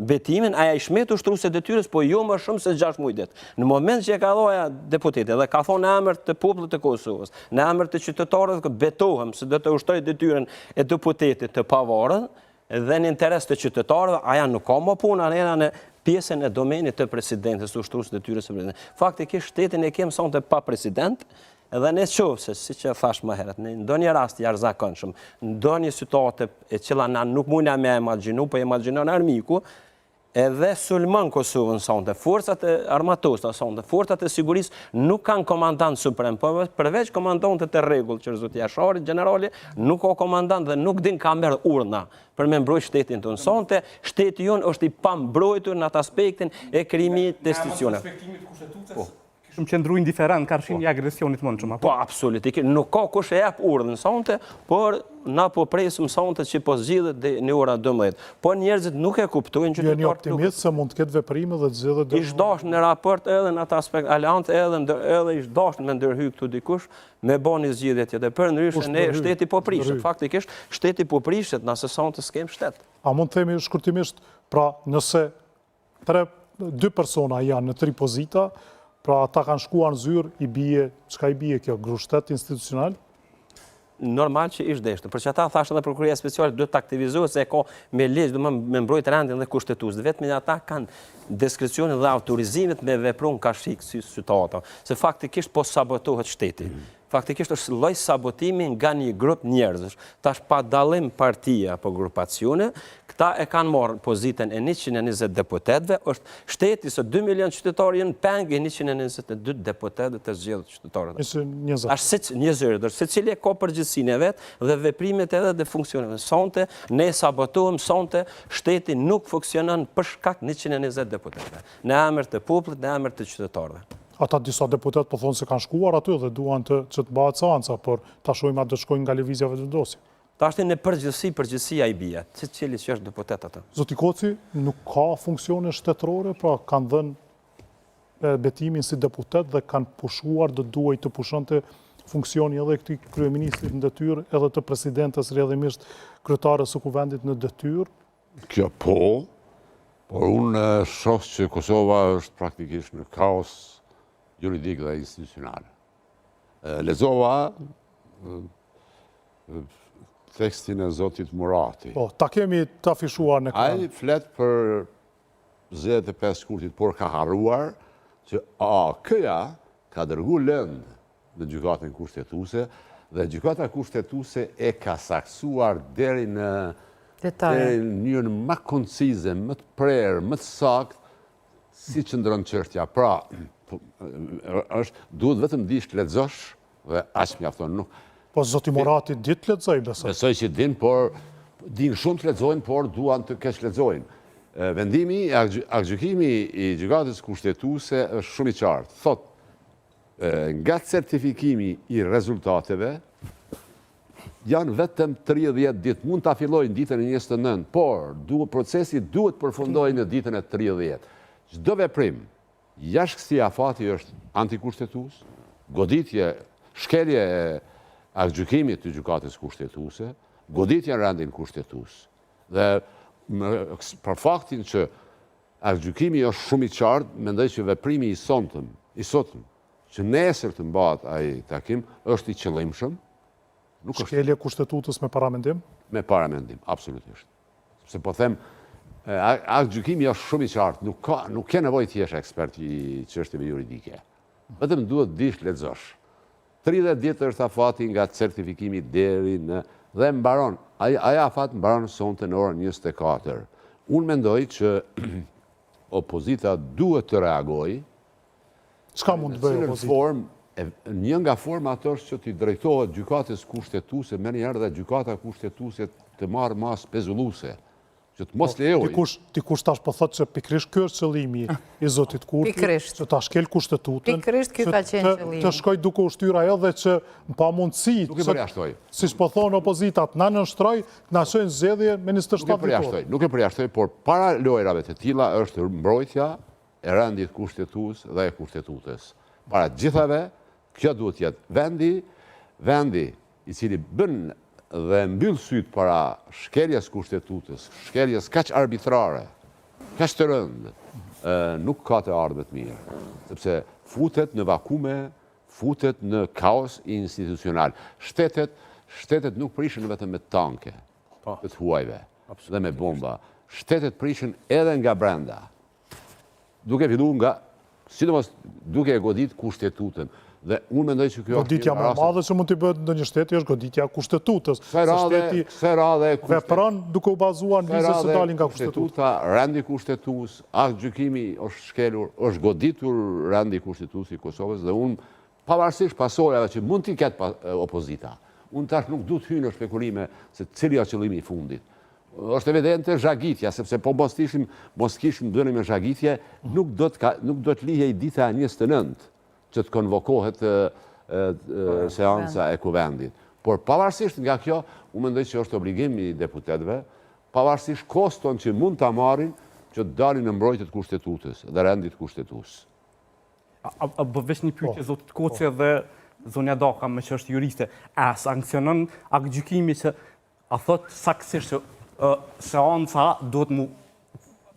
betimin, aja i shmet ushtruese detyrës, po jo më shumë se 6 muaj. Në moment që e ka dhoja deputetit dhe ka thonë në emër të popullit të Kosovës, në emër të qytetarëve, betohem se do të ushtoj detyrën e deputetit të pavarur dhe në interes të qytetarëve, aja nuk ka më punë në pjesën e domenit të presidentës, ushtrues detyrës së presidentit. Faktikisht shtetin e kemë sonte pa president. Edhe në qofse, si që thash më herët, në ndonjë rast jashtëzakonshëm, ndonjë situatë e cila na nuk mundna me imagjinu, po imagjinon armiku, edhe sulmon Kosovën sonte. Forcat e armatosura sonte, forcat e sigurisë nuk kanë komandant suprem, po përveç komandantët e rregull, që zoti Jashari, generali, nuk ka komandant dhe nuk din ka merr urna për me mbrojtë shtetin tonë. Sonte, shteti jonë është i pambrojtur në atë aspektin e krijimit të institucioneve. Shumë qëndru indiferent karshin i agresionit mundshëm. Po, absolutisht. Nuk ka kush e jap urdhën sonte, por na po presim sonte që po zgjidhet në ora 12. Po njerëzit nuk e kuptojnë që jeni optimist se mund të ketë veprime dhe të zgjidhet. Ish dashur në raport edhe në atë aspekt aleancë edhe ish dashur me ndërhy këtu dikush me bani zgjidhje tjetër. Për ndryshe ne shteti po prishet. Faktikisht shteti po prishet nëse sonte s'kem shtet. A mund të themi shkurtimisht, pra nëse 2 persona janë në 3 pozita, pra ata kanë shkuar në zyrë, çka i bie kjo, grushtet institucional? Normal që ish deshtë. Për që ata thashtë edhe prokuria speciale duhet të aktivizohet se e ka me ligj, do me mbrojt rendin dhe kushtetues. Vetëm ata kanë diskrecionin dhe autorizimet me vepru në kashik si sytuata. Se faktikisht po sabotohet shteti. Faktikisht është lloj sabotimi nga një grup njerëzish. Tash pa dallim partia apo grupacione, këta e kanë marrë pozitën e 120 deputetëve, është shteti se 2 milion qytetarë janë peng e 122 deputetëve të zgjedhur qytetarëve. Është 20, secili ka përgjegjësinë e vet dhe veprimet edhe dhe funksionet. Sonte ne sabotohem, sonte shteti nuk funksionon për shkak 120 deputetëve. Në emër të popullit, në emër të qytetarëve. Ata disa deputet po thonë se kanë shkuar aty dhe duan që të bëhet seanca, por ta shohim atë shkojnë nga lëvizja vetëvendosje. Ta është në përgjithësia i bie, secili që është deputet atë. Zoti Koci, nuk ka funksione shtetërore, pra kanë dhënë betimin si deputet dhe kanë pushuar dhe duaj të pushonte funksioni edhe këtij kryeministrit në detyrë, edhe të presidentes rrjedhimisht kryetarës së kuvendit në detyrë. Kjo po, por unë shoh që Kosova është praktikisht në kaos juridik dhe institucional. Lexova tekstin e zotit Murati. Po, ta kemi të afishuar në ekran. Ai flet për 25 shkurtit, por ka harruar që AK-ja ka dërgu lëndë në gjykatën kushtetuese dhe gjykata kushtetuese e ka saksuar deri në mënyrën më koncize, më të prerë, më të saktë si qëndron çështja. Pra, duhet vetëm dish të lexosh dhe aq mjafton. Nuk. Po zoti Murati di të lexoj, besoj. Besoj që din shumë të lexojnë, por duan të keq lexojnë. Vendimi, gjykimi i gjykatës kushtetuese është shumë i qartë. Thot, nga certifikimi i rezultateve janë vetëm 30 ditë. Mund ta fillojnë ditën e 29, por procesi duhet përfundojë në ditën e 30. Çdo veprim jashtësia fati është antikushtetues, goditje, shkelje e gjykimit të gjykatës kushtetuese, goditje në rendin kushtetues. Dhe për faktin që gjykimi është shumë i qartë, mendoj që veprimi i sotëm, që nesër të mbahet ai takim, është i qëllimshëm. Shkelje kushtetutës me paramendim? Me paramendim, absolutisht. Sepse po them, gjykimi është shumë i qartë, nuk ke nevojë të jesh ekspert i çështjeve juridike. Vetëm duhet dish lexosh. 30 ditë është afati nga certifikimi deri në dhe mbaron. Ai afat mbaron sonte në orën 24. Unë mendoj që opozita duhet të reagojë. Çka mund të bëjë opozita? Një nga format është që t'i drejtohet gjykatës kushtetuese, më njëherë dhe gjykata kushtetuese të marrë mas pezulluese. Që të mos lejoj. Dikush tash po thotë që pikrisht ky është qëllimi i zotit Kurti, që ta shkel kushtetutën, të shkoj duke u shtyra edhe që në pamundësi, siç po thonë opozitat, na nënshtroj, na shojnë zgjedhje me 27 vitesh. Nuk e përjashtoj, por para lojrave të tilla është mbrojtja e rendit kushtetues dhe e kushtetutës. Para gjithave, kjo duhet të jetë vendi i cili bën dhe mbyll syt para shkeljes kushtetutës, shkeljes kaq arbitrare kaq të rëndë, nuk ka të ardhmë të mirë, sepse futet në vakume, futet në kaos institucional. Shtetet nuk prishin vetëm me tanke, të huajve, dhe me bomba. Shtetet prishin edhe nga brenda. Duke fillu nga, sidomos duke e godit kushtetutën. Dhe unë mendoj që kjo... Goditja më madhe që mund t'i bëhet në një shteti është goditja kushtetutës. Kësaj radhe vepron duke u bazuar në ligjet që dalin nga kushtetuta. Rendi kushtetues, akt gjykimi është shkelur, është goditur rendi kushtetues i Kosovës dhe unë pavarësisht pasojave që mund t'i ketë opozita. Unë tash nuk du të hyj në spekulime se cili është qëllimi i fundit. Është evidente zhagitja, sepse po mos kishim bënë me zhagitje, nuk do të lihej dita 29 që të konvokohet seanca e kuvendit. Por pavarësisht nga kjo, unë mendoj që është obligim i deputetëve, pavarësisht koston që mund ta marrin që të dalin në mbrojtje të kushtetutës dhe rendit kushtetues. A bëvesh një pyetje zotit Koçi dhe zonja Daka, me që është juriste, a sankcionon akt gjykimi që a thot saktësisht që seanca duhet mu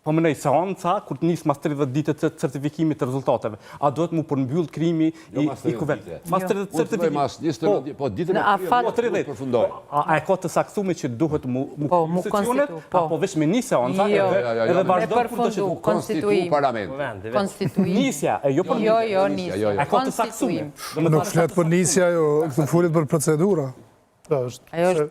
po mënej seanca, kur të njësë mas 30 ditë të certifikimit të rezultateve, a duhet mu përmbyll krimi i kuvendit? Mas 30 certifikimit? Po, ditën e 30 përfundoj. A e ka të saktume që duhet mu konstitucionet, apo vesh me një seanca, edhe vazhdo kur të që konstitu parlament. Nisja, e jo për Jo, nisja. E ka të saktume. Nuk flet për nisja, jo, këtë fulit për procedura. Ajo është